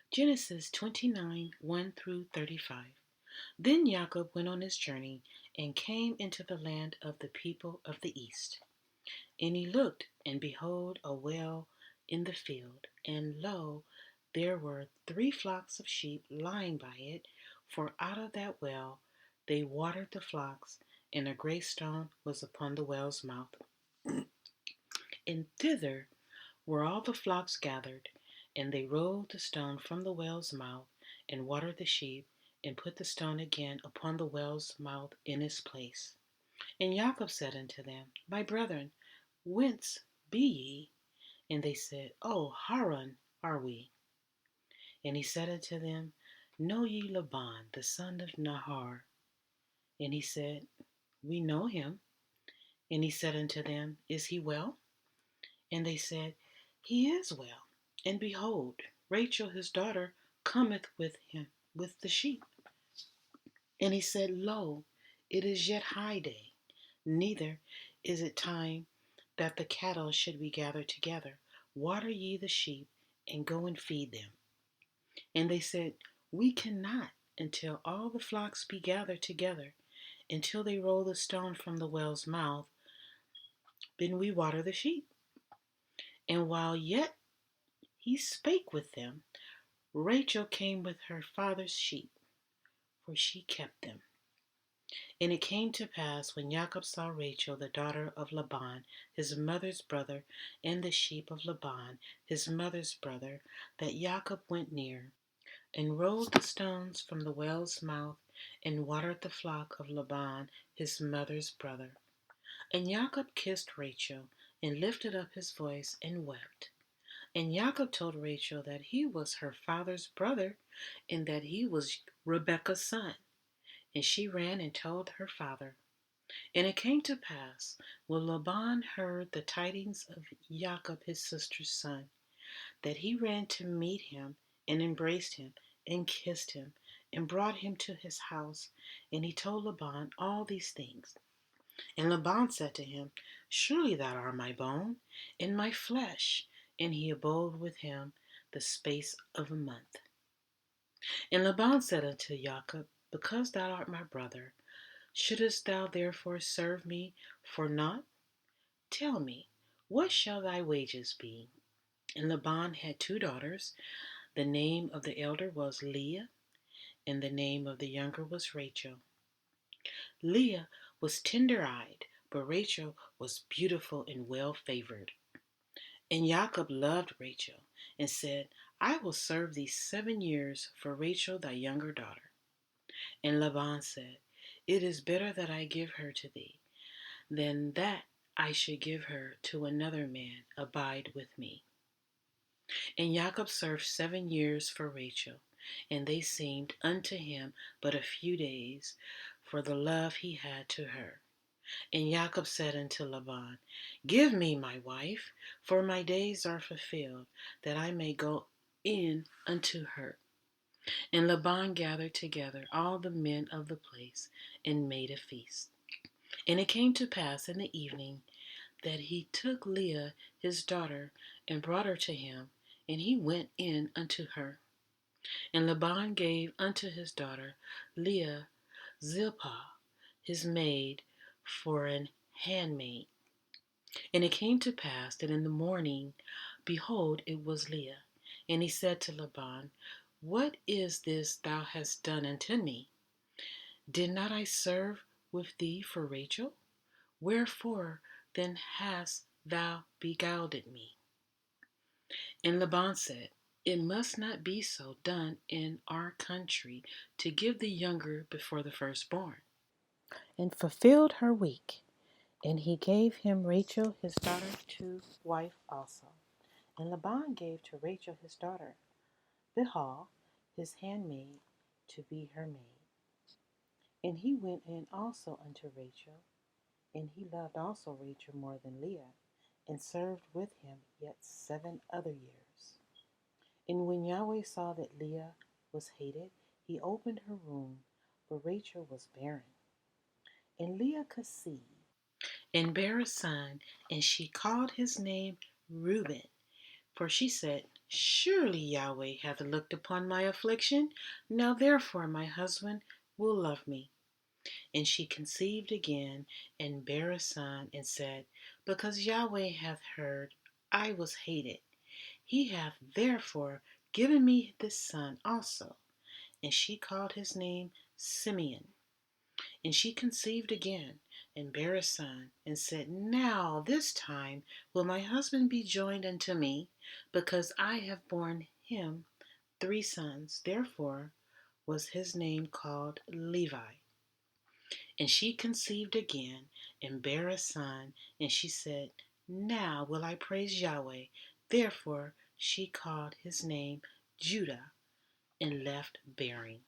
Genesis 29 1 through 35. Then Jacob went on his journey and came into the land of the people of the east. And he looked, and behold, a well in the field, and lo, there were 3 flocks of sheep lying by it, for out of that well they watered the flocks, and a great stone was upon the well's mouth. And thither were all the flocks gathered, and they rolled the stone from the well's mouth, and watered the sheep, and put the stone again upon the well's mouth in its place. And Jacob said unto them, My brethren, whence be ye? And they said, O Haran are we. And he said unto them, Know ye Laban, the son of Nahor? And he said, We know him. And he said unto them, Is he well? And they said, He is well. And behold, Rachel his daughter cometh with him with the sheep. And he said, Lo, it is yet high day, neither is it time that the cattle should be gathered together. Water ye the sheep, and go and feed them. And they said, We cannot until all the flocks be gathered together, until they roll the stone from the well's mouth, then we water the sheep. And while yet he spake with them, Rachel came with her father's sheep, for she kept them. And it came to pass, when Jacob saw Rachel, the daughter of Laban, his mother's brother, and the sheep of Laban, his mother's brother, that Jacob went near, and rolled the stones from the well's mouth, and watered the flock of Laban, his mother's brother. And Jacob kissed Rachel, and lifted up his voice, and wept. And Jacob told Rachel that he was her father's brother, and that he was Rebekah's son. And she ran and told her father. And it came to pass, when Laban heard the tidings of Jacob his sister's son, that he ran to meet him, and embraced him, and kissed him, and brought him to his house. And he told Laban all these things. And Laban said to him, Surely thou art my bone, and my flesh. And he abode with him the space of a month. And Laban said unto Jacob, Because thou art my brother, shouldest thou therefore serve me for naught? Tell me, what shall thy wages be? And Laban had 2 daughters. The name of the elder was Leah, and the name of the younger was Rachel. Leah was tender-eyed, but Rachel was beautiful and well-favored. And Jacob loved Rachel, and said, I will serve thee 7 years for Rachel thy younger daughter. And Laban said, It is better that I give her to thee, than that I should give her to another man. Abide with me. And Jacob served 7 years for Rachel, and they seemed unto him but a few days, for the love he had to her. And Jacob said unto Laban, Give me my wife, for my days are fulfilled, that I may go in unto her. And Laban gathered together all the men of the place, and made a feast. And it came to pass in the evening, that he took Leah his daughter, and brought her to him, and he went in unto her. And Laban gave unto his daughter Leah Zilpah his maid for an handmaid. And it came to pass that in the morning, behold, it was Leah. And he said to Laban, What is this thou hast done unto me? Did not I serve with thee for Rachel? Wherefore then hast thou beguiled me? And Laban said, It must not be so done in our country, to give the younger before the firstborn. And fulfilled her week. And he gave him Rachel his daughter to wife also. And Laban gave to Rachel his daughter Bilhah his handmaid to be her maid. And he went in also unto Rachel, and he loved also Rachel more than Leah, and served with him yet 7 other years. And when Yahweh saw that Leah was hated, he opened her womb, but Rachel was barren. And Leah conceived, and bare a son, and she called his name Reuben, for she said, Surely Yahweh hath looked upon my affliction. Now therefore my husband will love me. And she conceived again, and bare a son, and said, Because Yahweh hath heard I was hated, he hath therefore given me this son also. And she called his name Simeon. And she conceived again, and bare a son, and said, Now this time will my husband be joined unto me, because I have borne him 3 sons. Therefore was his name called Levi. And she conceived again, and bare a son, and she said, Now will I praise Yahweh. Therefore she called his name Judah, and left bearing.